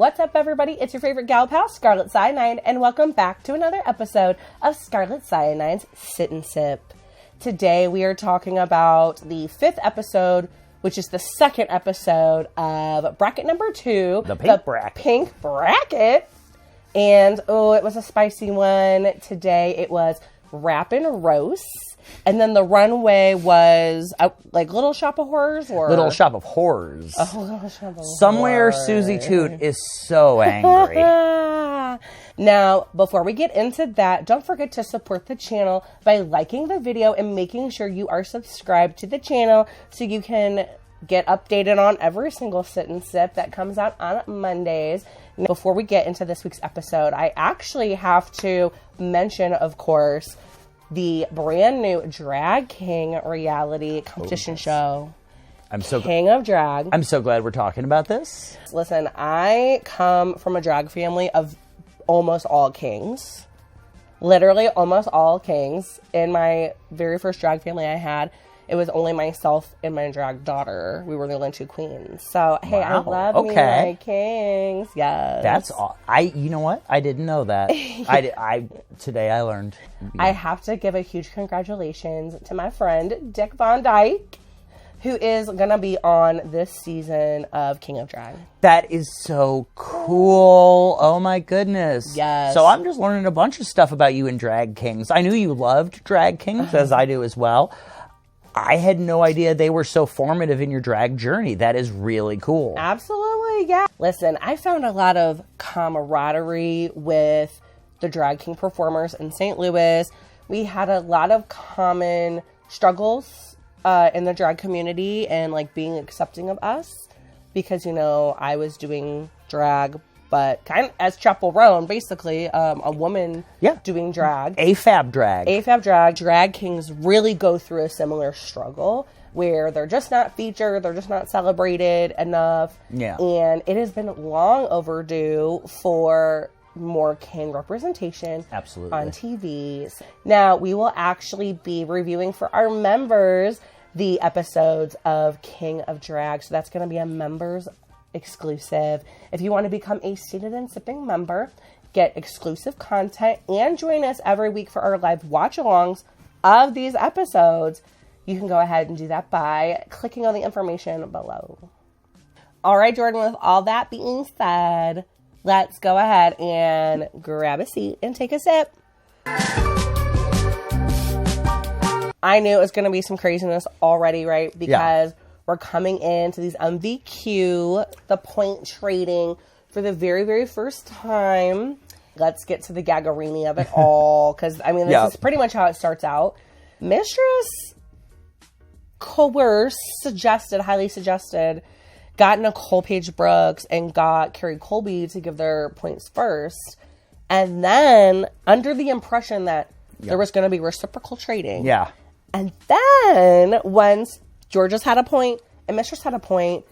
What's up, everybody? It's your favorite gal pal, Scarlett Cyanide, and welcome back to another episode of Scarlett Cyanide's Sit and Sip. Today, we are talking about the 5th episode, which is the 2nd episode of bracket number 2. The pink bracket. And, it was a spicy one. Today, it was Rap and Roast. And then the runway was Little Shop of Horrors, or Little Shop of Horrors. Oh, Little Shop of Somewhere Horrors. Susie Toot is so angry. Now, before we get into that, don't forget to support the channel by liking the video and making sure you are subscribed to the channel so you can get updated on every single Sit and Sip that comes out on Mondays. Now, before we get into this week's episode, I actually have to mention, of course, the brand new Drag King reality competition show. King of Drag. I'm so glad we're talking about this. Listen, I come from a drag family of almost all kings. Literally almost all kings. In my very first drag family I had, it was only myself and my drag daughter. We were the only 2 queens. So, hey, wow. I love me my kings. Yes. That's all. You know what? I didn't know that. Today I learned. I have to give a huge congratulations to my friend, Dick Von Dyke, who is going to be on this season of King of Drag. That is so cool. Oh my goodness. Yes. So I'm just learning a bunch of stuff about you and Drag Kings. I knew you loved Drag Kings, as I do as well. I had no idea they were so formative in your drag journey. That is really cool. Absolutely, yeah. Listen, I found a lot of camaraderie with the Drag King performers in St. Louis. We had a lot of common struggles in the drag community and being accepting of us because, I was doing drag, but kind of as chaperone, basically, a woman doing drag. AFAB drag. AFAB drag. Drag kings really go through a similar struggle where they're just not featured, they're just not celebrated enough. Yeah. And it has been long overdue for more king representation on TV. Now, we will actually be reviewing for our members the episodes of King of Drag. So that's going to be a members exclusive. If you want to become a Seated and Sipping member, get exclusive content, and join us every week for our live watch-alongs of these episodes, you can go ahead and do that by clicking on the information below. All right, Jordan, with all that being said, let's go ahead and grab a seat and take a sip. I knew it was going to be some craziness already, right? Because we're coming into these MVQ, the point trading, for the very, very first time. Let's get to the gagarini of it all, because, this is pretty much how it starts out. Mistress coerced, highly suggested, got Nicole Paige Brooks and got Kerri Colby to give their points first. And then, under the impression that there was going to be reciprocal trading. Yeah. And then, once Jorgeous had a point and Mistress had a point,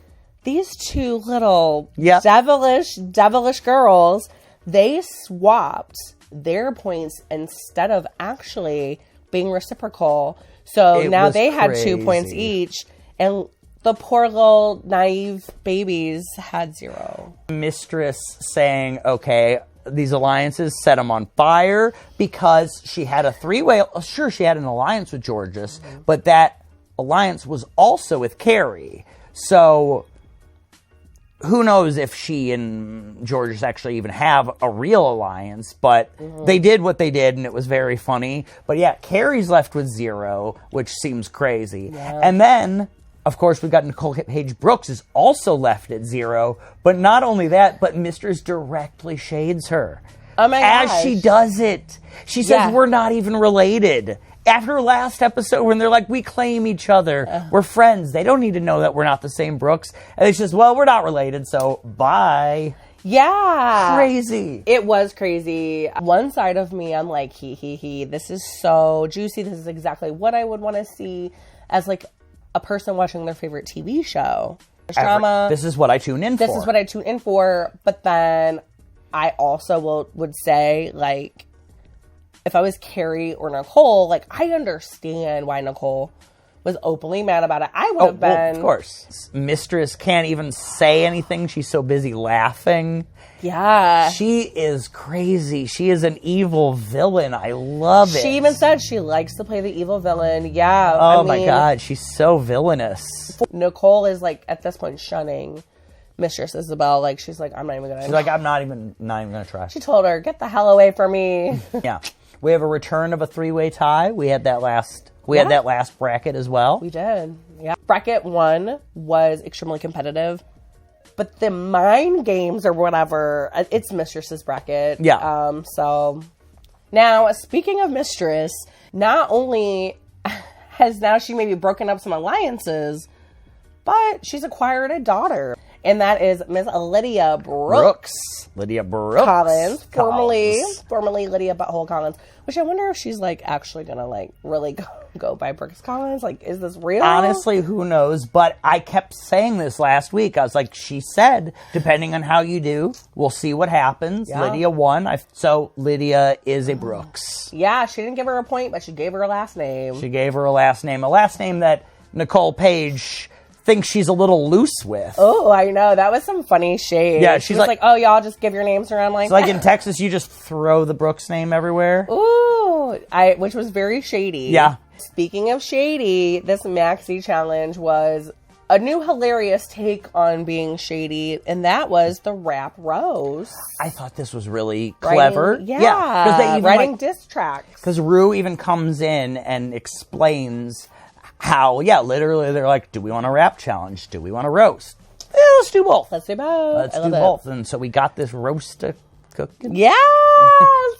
these 2 little devilish girls, they swapped their points instead of actually being reciprocal. So now they had 2 points each, and the poor little naive babies had 0. Mistress saying, okay, these alliances set them on fire because she had a 3-way. Sure, she had an alliance with Jorgeous, but that alliance was also with Kerri. So who knows if she and Jorgeous actually even have a real alliance, but they did what they did, and it was very funny. But yeah, Kerri's left with 0, which seems crazy. Yeah. And then, of course, we've got Nicole Paige Brooks is also left at 0. But not only that, but Mistress directly shades her. Oh my gosh. As she does it. She says, we're not even related. After last episode, when they're like, we claim each other. We're friends. They don't need to know that we're not the same Brooks. And she says, well, we're not related, so bye. Yeah. Crazy. It was crazy. One side of me, I'm like, this is so juicy. This is exactly what I would want to see as a person watching their favorite TV show. Drama. This is what I tune in for. This is what I tune in for. But then I also would say, if I was Kerri or Nicole, I understand why Nicole was openly mad about it. I would have been. Well, of course. Mistress can't even say anything. She's so busy laughing. Yeah. She is crazy. She is an evil villain. I love it. She even said she likes to play the evil villain. Yeah. Oh, my God. She's so villainous. Nicole is, like, at this point shunning Mistress Isabell. Like, she's like, I'm not even going to. She's like, I'm not even going to try. She told her, get the hell away from me. Yeah. We have a return of a three-way tie. We had that last bracket as well. We did. Yeah. Bracket 1 was extremely competitive. But the mind games or whatever, it's Mistress's bracket. Yeah. So now, speaking of Mistress, not only has now she maybe broken up some alliances, but she's acquired a daughter. And that is Miss Lydia Brooks. Lydia Brooks. Kollins. Formerly Lydia Butthole Kollins. Which I wonder if she's, like, actually going to, like, really go by Brooks Kollins. Like, is this real? Honestly, who knows? But I kept saying this last week. I was like, she said, depending on how you do, we'll see what happens. Yeah. Lydia won. So Lydia is a Brooks. Yeah, she didn't give her a point, but she gave her a last name. She gave her a last name. A last name that Nicole Page thinks she's a little loose with. Oh, I know. That was some funny shade. Yeah, she's like, oh, y'all just give your names around like that. It's like in Texas, you just throw the Brooks name everywhere. Ooh, which was very shady. Yeah. Speaking of shady, this Maxi challenge was a new hilarious take on being shady, and that was the rap roast. I thought this was really clever. Yeah. Writing diss tracks. Because Ru even comes in and explains how, literally they're like, do we want a rap challenge? Do we want a roast? Yeah, let's do both. Let's do both. Let's do both. And so we got this roast cooking. Yes!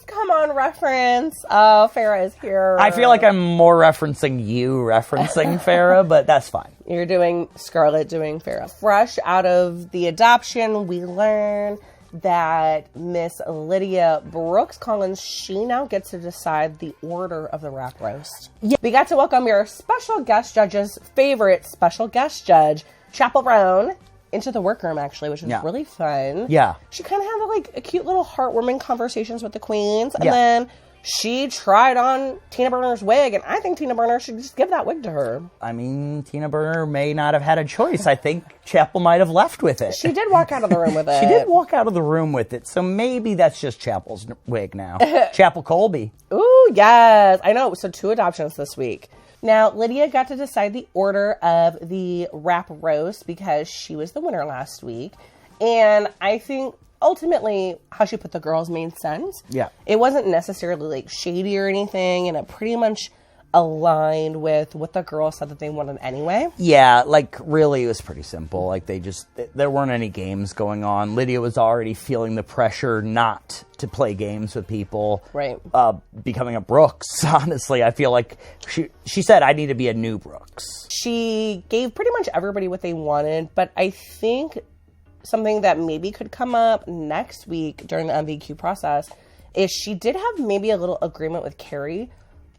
Come on, reference. Oh, Farrah is here. I feel like I'm more referencing you referencing Farrah, but that's fine. You're doing Scarlett, doing Farrah. Fresh out of the adoption, we learn that Miss Lydia Brooks Kollins, she now gets to decide the order of the rap roast. Yeah. We got to welcome your special guest judge's favorite special guest judge, Chaperone, into the workroom, actually, which was really fun. Yeah. She kind of had, like, a cute little heartwarming conversations with the queens, and then she tried on Tina Burner's wig, and I think Tina Burner should just give that wig to her. I mean, Tina Burner may not have had a choice. I think Chapel might have left with it. She did walk out of the room with it. She did walk out of the room with it, so maybe that's just Chapel's wig now. Chapel Colby. Ooh, yes. I know. So 2 adoptions this week. Now, Lydia got to decide the order of the rap roast because she was the winner last week. And I think ultimately how she put the girls made sense. Yeah. It wasn't necessarily like shady or anything, and it pretty much aligned with what the girls said that they wanted anyway. Yeah, like really it was pretty simple. Like there weren't any games going on. Lydia was already feeling the pressure not to play games with people. Right. Becoming a Brooks, honestly. I feel like she said, I need to be a new Brooks. She gave pretty much everybody what they wanted, but I think something that maybe could come up next week during the MVQ process is she did have maybe a little agreement with Kerri.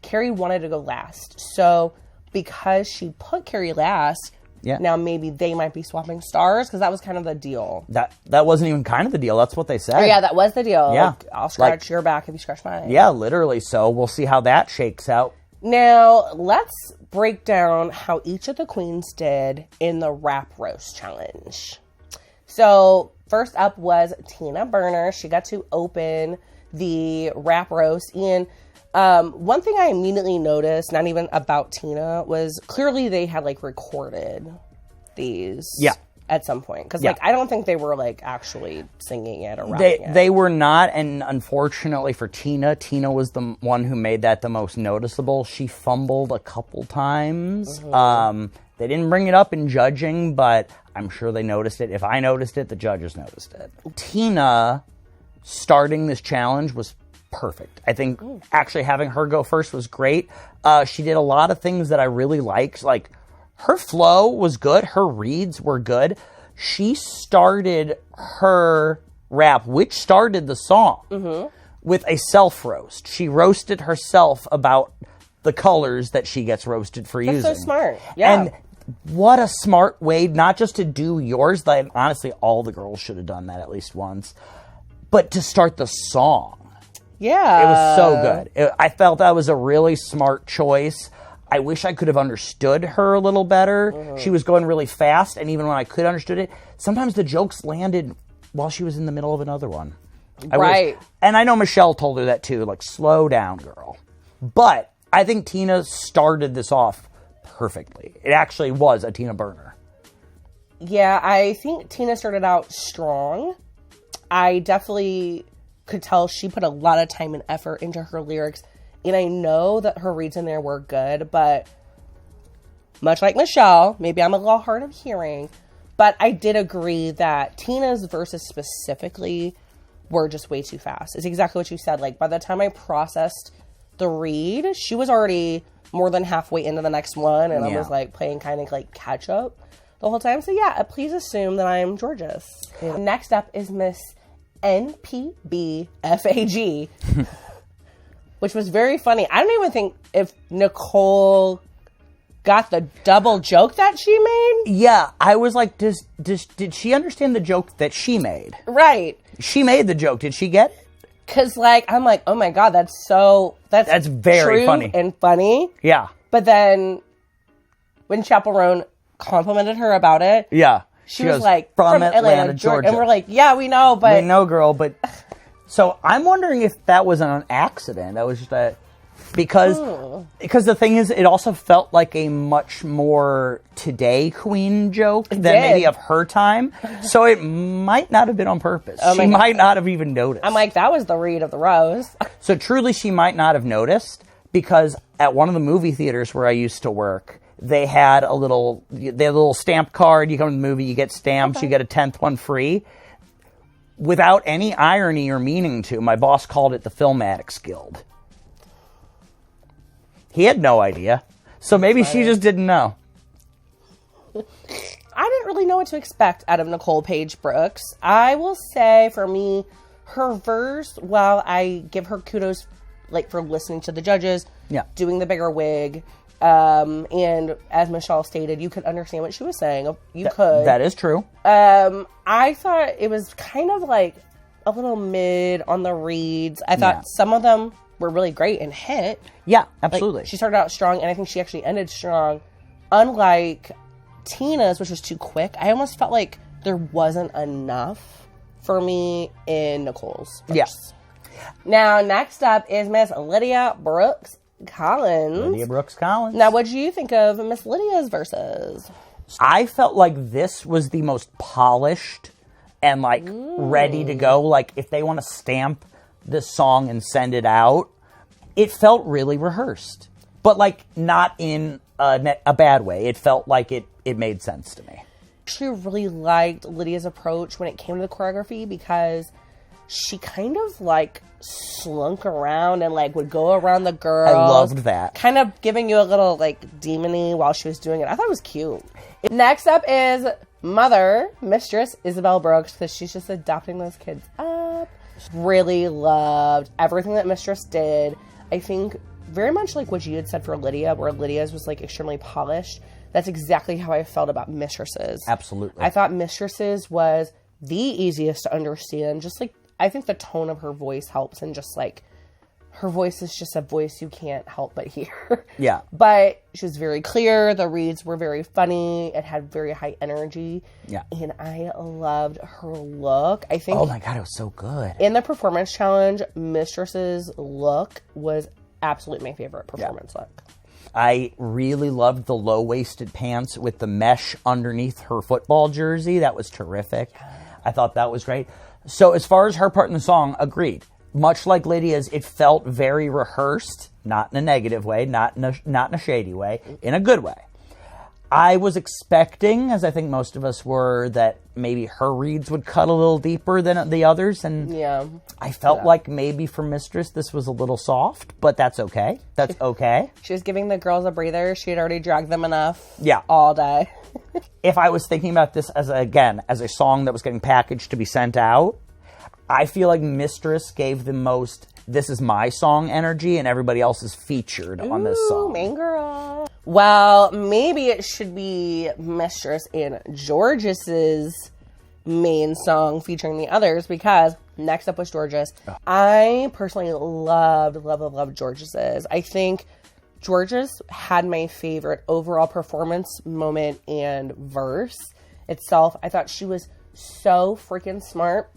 Kerri wanted to go last. So because she put Kerri last, now maybe they might be swapping stars, because that was kind of the deal. That wasn't even kind of the deal. That's what they said. Oh, yeah, that was the deal. Yeah. Like, I'll scratch your back if you scratch mine. Yeah, literally. So we'll see how that shakes out. Now, let's break down how each of the queens did in the rap roast challenge. So first up was Tina Burner. She got to open the rap roast, and one thing I immediately noticed, not even about Tina, was clearly they had like recorded these at some point. Because like I don't think they were like actually singing it or rapping it. They were not, and unfortunately for Tina was the one who made that the most noticeable. She fumbled a couple times. Mm-hmm. They didn't bring it up in judging, but I'm sure they noticed it. If I noticed it, the judges noticed it. Tina starting this challenge was perfect. I think actually having her go first was great. She did a lot of things that I really liked. Like, her flow was good. Her reads were good. She started her rap, which started the song, with a self-roast. She roasted herself about the colors that she gets roasted for using. That's so smart. Yeah. And what a smart way, not just to do yours, like, honestly, all the girls should have done that at least once, but to start the song. Yeah. It was so good. I felt that was a really smart choice. I wish I could have understood her a little better. She was going really fast, and even when I could understood it, sometimes the jokes landed while she was in the middle of another one. Right. And I know Michelle told her that too, like, slow down, girl. But I think Tina started this off perfectly. It actually was a Tina burner. Yeah, I think Tina started out strong. I definitely could tell she put a lot of time and effort into her lyrics. And I know that her reads in there were good, but much like Michelle, maybe I'm a little hard of hearing, but I did agree that Tina's verses specifically were just way too fast. It's exactly what you said. Like, by the time I processed the read, she was already more than halfway into the next one, and I was like playing kind of like catch up the whole time. So yeah, please assume that I'm Jorgeous. Next up is Miss NPBFAG. Which was very funny. I don't even think if Nicole got the double joke that she made. Yeah, I was like, did she understand the joke that she made? Right. She made the joke. Did she get it? Because, like, I'm like, oh my God, that's very true funny. And funny. Yeah. But then when Chaperone complimented her about it. Yeah. She was goes, like, from Atlanta, Georgia. And we're like, yeah, we know, but. We know, girl, but. So I'm wondering if that was an accident. That was just because the thing is, it also felt like a much more today Kween joke than maybe of her time. So it might not have been on purpose. She might not have even noticed. I'm like, that was the read of the rose. So truly, she might not have noticed, because at one of the movie theaters where I used to work, they had a little stamp card. You come to the movie, you get stamps, you get a 10th one free. Without any irony or meaning to, my boss called it the Film Addicts Guild. He had no idea. So maybe she just didn't know. I didn't really know what to expect out of Nicole Paige Brooks. I will say, for me, her verse, while I give her kudos like for listening to the judges, doing the bigger wig, and as Michelle stated, you could understand what she was saying. You could. That is true. I thought it was kind of like a little mid on the reads. I thought some of them were really great and hit. Yeah, absolutely. Like, she started out strong, and I think she actually ended strong. Unlike Tina's, which was too quick, I almost felt like there wasn't enough for me in Nicole's verse. Yes. Now, next up is Miss Lydia Brooks Kollins. Lydia Brooks Kollins. Now, what do you think of Miss Lydia's verses? I felt like this was the most polished and, like, ready to go. Like, if they want to stamp this song and send it out, it felt really rehearsed. But, like, not in a bad way. It felt like it made sense to me. I actually really liked Lydia's approach when it came to the choreography, because she kind of, like, slunk around and, like, would go around the girls. I loved that. Kind of giving you a little, like, demon-y while she was doing it. I thought it was cute. Next up is Mother, Mistress, Isabell Brooks, because she's just adopting those kids up. Really loved everything that Mistress did. I think very much like what you had said for Lydia, where Lydia's was, like, extremely polished. That's exactly how I felt about Mistress's. Absolutely. I thought Mistress's was the easiest to understand. Just, like, I think the tone of her voice helps, and just, like, her voice is just a voice you can't help but hear. Yeah. But she was very clear. The reads were very funny. It had very high energy. Yeah. And I loved her look. I think... Oh, my God, it was so good. In the performance challenge, Mistress's look was absolutely my favorite performance look. I really loved the low-waisted pants with the mesh underneath her football jersey. That was terrific. I thought that was great. So as far as her part in the song, agreed. Much like Lydia's, it felt very rehearsed, not in a negative way, not in a shady way, in a good way. I was expecting, as I think most of us were, that maybe her reads would cut a little deeper than the others, and I felt like maybe for Mistress this was a little soft, but that's okay. That's okay. She was giving the girls a breather. She had already dragged them enough all day. If I was thinking about this as a song that was getting packaged to be sent out, I feel like Mistress gave the most "this is my song" energy, and everybody else is featured on this song. Main girl. Well, maybe it should be Mistress and Jorgeous's main song featuring the others, because next up was Jorgeous. I personally loved Jorgeous's. I think Jorgeous had my favorite overall performance moment and verse itself. I thought she was so freaking smart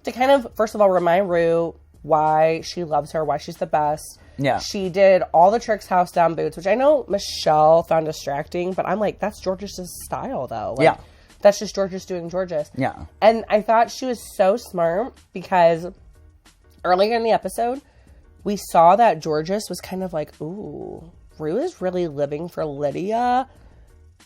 to kind of, first of all, remind Ru why she loves her, why she's the best. Yeah. She did all the tricks, house down boots, which I know Michelle found distracting, but I'm like, that's Jorgeous' style, though. Like, yeah. That's just Jorgeous doing Jorgeous. Yeah. And I thought she was so smart because earlier in the episode, we saw that Jorgeous was kind of like, ooh, Ru is really living for Lydia.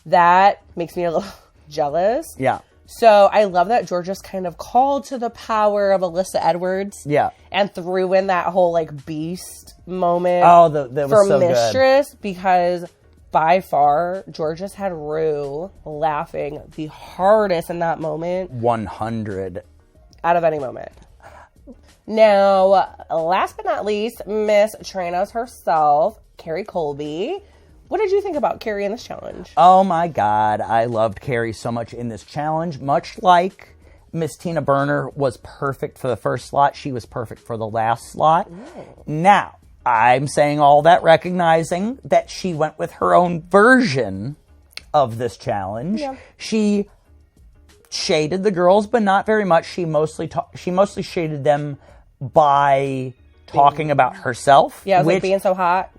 That makes me a little jealous. Yeah. So I love that Jorgeous kind of called to the power of Alyssa Edwards. Yeah. And threw in that whole like beast moment. Oh, that was so Mistress, good. because by far Jorgeous had Ru laughing the hardest in that moment. 100. Out of any moment. Now, last but not least, Miss Tranos herself, Kerri Colby. What did you think about Kerri in this challenge? Oh my God, I loved Kerri so much in this challenge. Much like Miss Tina Burner was perfect for the first slot, she was perfect for the last slot. Ooh. Now, I'm saying all that recognizing that she went with her own version of this challenge. Yeah. She shaded the girls, but not very much. She mostly shaded them by talking about herself. Yeah, like being so hot.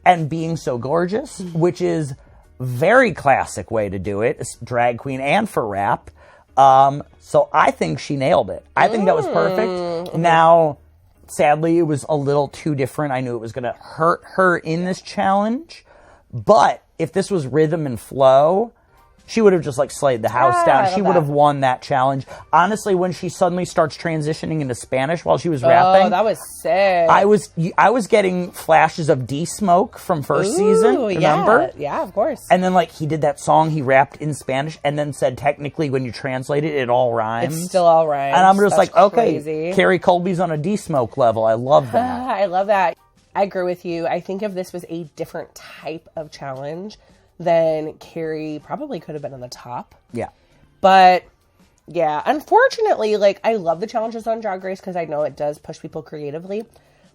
And being so gorgeous, which is very classic way to do it. It's drag queen and for rap. So I think she nailed it. I think that was perfect. Mm-hmm. Now, sadly, it was a little too different. I knew it was going to hurt her in this challenge. But if this was rhythm and flow, she would have just like slayed the house down. She would have won that challenge. Honestly, when she suddenly starts transitioning into Spanish while she was rapping. Oh, that was sick. I was getting flashes of D-Smoke from first season, remember? Yeah, of course. And then like he did that song, he rapped in Spanish and then said technically when you translate it, it all rhymes. It's still all rhymes. And I'm just That's like, crazy. Okay, Kerri Colby's on a D-Smoke level. I love that. I love that. I agree with you. I think if this was a different type of challenge, then Kerri probably could have been on the top. Yeah. But, yeah, unfortunately, like, I love the challenges on Drag Race because I know it does push people creatively.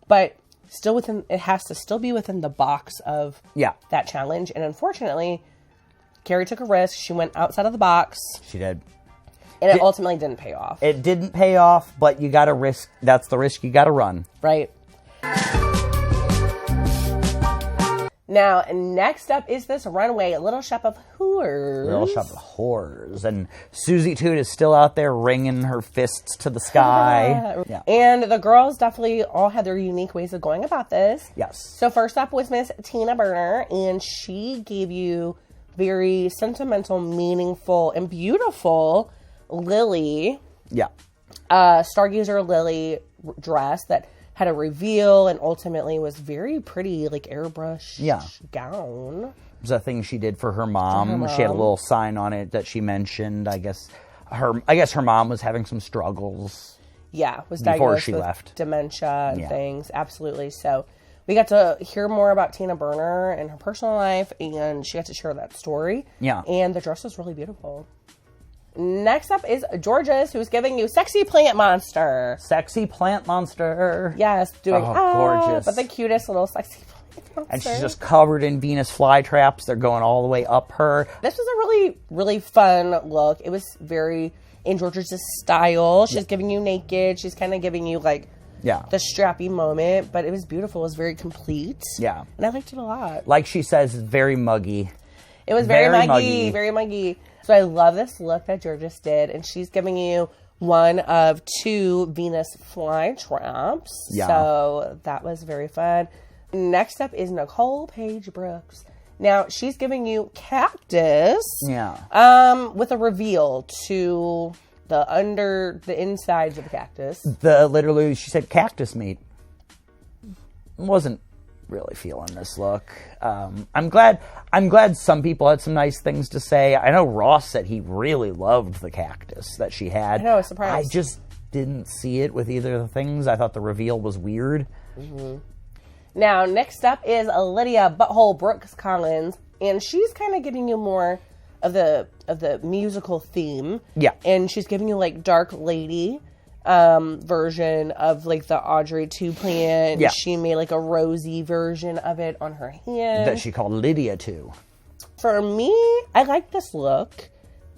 But still it has to still be within the box of that challenge. And unfortunately, Kerri took a risk. She went outside of the box. She did. And it ultimately didn't pay off. It didn't pay off, but you got to risk. That's the risk you got to run. Right. Now, next up is this runway, Little Shop of Horrors. Little Shop of Horrors. And Susie Toot is still out there ringing her fists to the sky. Yeah. And the girls definitely all had their unique ways of going about this. Yes. So first up was Miss Tina Burner, and she gave you very sentimental, meaningful, and beautiful Lily. Yeah. Stargazer Lily dress that had a reveal and ultimately was very pretty, like airbrush gown. It was a thing she did for her mom. She had a little sign on it that she mentioned. I guess her mom was having some struggles. Yeah, was before diagnosed she with left. dementia and things. Absolutely. So we got to hear more about Tina Burner and her personal life, and she got to share that story. Yeah. And the dress was really beautiful. Next up is Jorgeous, who's giving you Sexy Plant Monster. Sexy Plant Monster. Yes, doing gorgeous. But the cutest little sexy plant monster. And she's just covered in Venus flytraps. They're going all the way up her. This was a really, really fun look. It was very in Jorgeous' style. She's giving you naked. She's kind of giving you like the strappy moment, but it was beautiful. It was very complete. Yeah. And I liked it a lot. Like she says, very muggy. It was very muggy. Very muggy. So I love this look that Jorgeous did, and she's giving you one of 2 Venus flytraps. Yeah. So that was very fun. Next up is Nicole Paige Brooks. Now she's giving you Cactus. Yeah. With a reveal to the insides of the cactus. Literally, she said cactus meat. Wasn't really feeling this look. I'm glad some people had some nice things to say. I know Ross said he really loved the cactus that she had. I know, I was surprised. I just didn't see it with either of the things. I thought the reveal was weird. Mm-hmm. Now, next up is Lydia Butthole Brooks Kollins, and she's kind of giving you more of the musical theme. Yeah. And she's giving you like Dark Lady. version of like the Audrey 2 plant. Yeah. She made like a rosy version of it on her hand. That she called Lydia 2. For me, I like this look.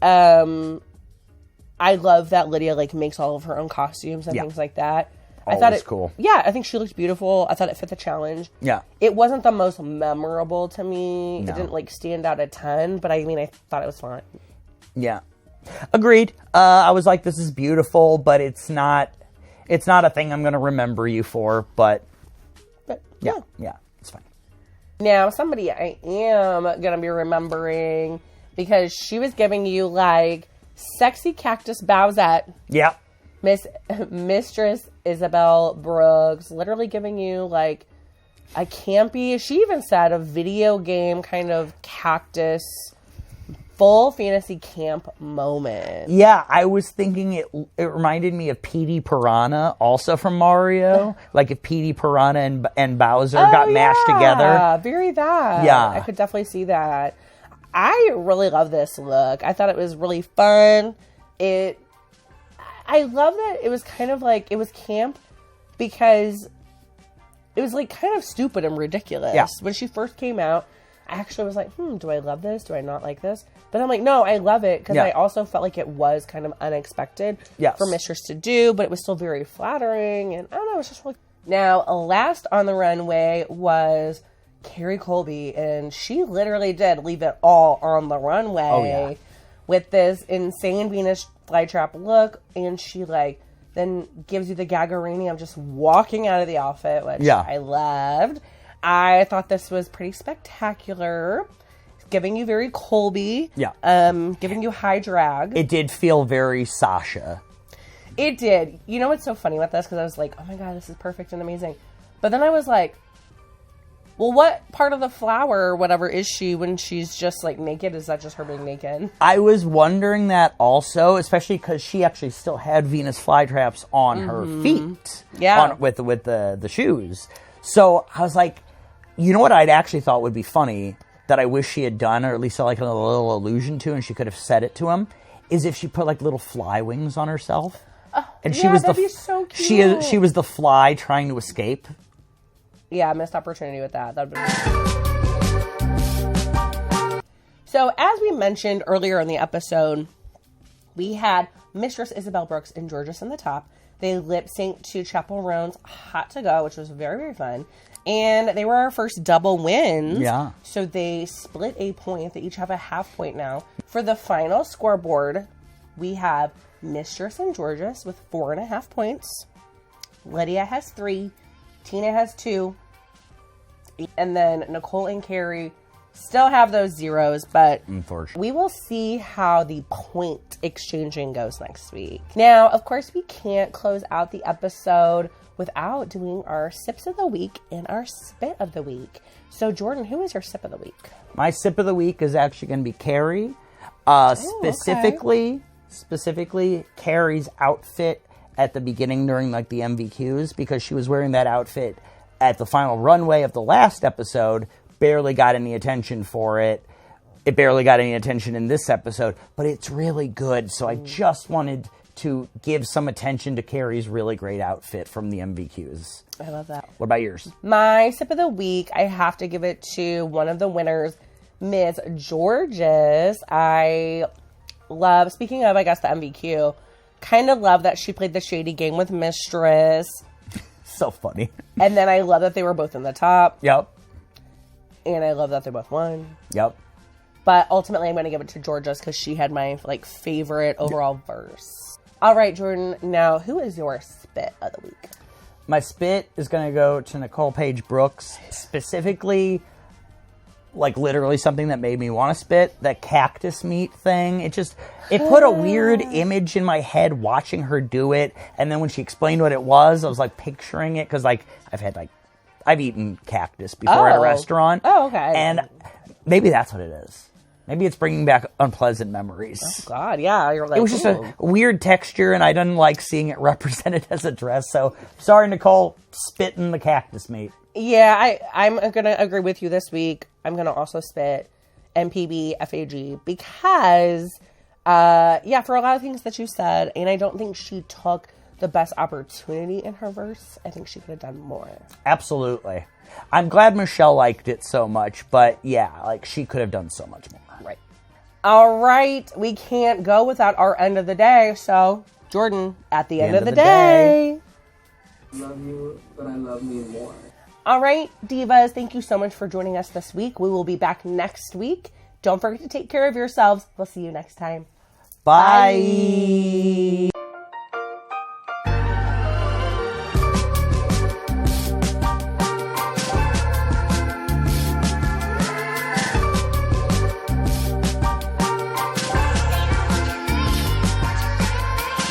I love that Lydia like makes all of her own costumes and things like that. I thought it cool. Yeah, I think she looked beautiful. I thought it fit the challenge. Yeah. It wasn't the most memorable to me. No. It didn't like stand out a ton, but I mean, I thought it was fun. Yeah. Agreed. I was like, this is beautiful, but it's not a thing I'm going to remember you for, but yeah, it's fine. Now, somebody I am going to be remembering because she was giving you like sexy cactus Bowsette. Yeah. Mistress Isabell Brooks, literally giving you like a campy, she even said a video game kind of cactus, full fantasy camp moment. Yeah, I was thinking it reminded me of Petey Piranha, also from Mario. Like if Petey Piranha and Bowser got mashed together. Yeah, very that. Yeah. I could definitely see that. I really love this look. I thought it was really fun. I love that it was kind of like, it was camp because it was like kind of stupid and ridiculous. Yeah. When she first came out, I actually was like, do I love this? Do I not like this? But I'm like, no, I love it because I also felt like it was kind of unexpected for Mistress to do, but it was still very flattering. And I don't know, it was just really... Now, last on the runway was Kerri Colby, and she literally did leave it all on the runway with this insane Venus flytrap look, and she like then gives you the gaggerini of just walking out of the outfit, which I loved. I thought this was pretty spectacular, giving you very Colby, giving you high drag. It did feel very Sasha. It did. You know what's so funny about this? Because I was like, oh my god, this is perfect and amazing. But then I was like, well, what part of the flower or whatever is she when she's just like naked? Is that just her being naked? I was wondering that also, especially because she actually still had Venus flytraps on her feet. Yeah. With the shoes. So I was like, you know what I'd actually thought would be funny that I wish she had done, or at least like a little allusion to, and she could have said it to him, is if she put like little fly wings on herself. And she was that'd be so cute. She was the fly trying to escape. Yeah, missed opportunity with that. That'd been... So, as we mentioned earlier in the episode, we had Mistress Isabell Brooks and Jorgeous in the top. They lip synced to Chapel Roan's Hot to Go, which was very, very fun. And they were our first double wins. Yeah. So they split a point. They each have a half point now. For the final scoreboard, we have Mistress and Jorgeous with 4.5 points. Lydia has 3. Tina has 2. And then Nicole and Kerri still have those zeros, but we will see how the point exchanging goes next week. Now, of course, we can't close out the episode without doing our sips of the week and our spit of the week. So, Jordan, who is your sip of the week? My sip of the week is actually going to be Kerri. Specifically, Kerri's outfit at the beginning during like the MVQs, because she was wearing that outfit at the final runway of the last episode. Barely got any attention for it. It barely got any attention in this episode, but it's really good. So I just wanted to give some attention to Kerri's really great outfit from the MVQs. I love that. What about yours? My sip of the week, I have to give it to one of the winners, Ms. Jorgeous. I love, speaking of, I guess, the MVQ, kind of love that she played the shady game with Mistress. So funny. And then I love that they were both in the top. Yep. And I love that they both won. Yep. But ultimately, I'm going to give it to Jorgeous because she had my like favorite overall verse. All right, Jordan. Now, who is your spit of the week? My spit is going to go to Nicole Paige Brooks. Specifically, like literally something that made me want to spit. That cactus meat thing. It put a weird image in my head watching her do it. And then when she explained what it was, I was like picturing it. Because like I've eaten cactus before at a restaurant. Oh, okay. And maybe that's what it is. Maybe it's bringing back unpleasant memories. Oh, God, yeah. You're like, it was just a weird texture, and I didn't like seeing it represented as a dress. So, sorry, Nicole, spitting the cactus meat. Yeah, I'm going to agree with you this week. I'm going to also spit MPB FAG because, for a lot of things that you said, and I don't think she took the best opportunity in her verse, I think she could have done more. Absolutely. I'm glad Michelle liked it so much, but yeah, like she could have done so much more. Right. All right. We can't go without our end of the day. So, Jordan, at the end of the day. Love you, but I love me more. All right, divas, thank you so much for joining us this week. We will be back next week. Don't forget to take care of yourselves. We'll see you next time. Bye.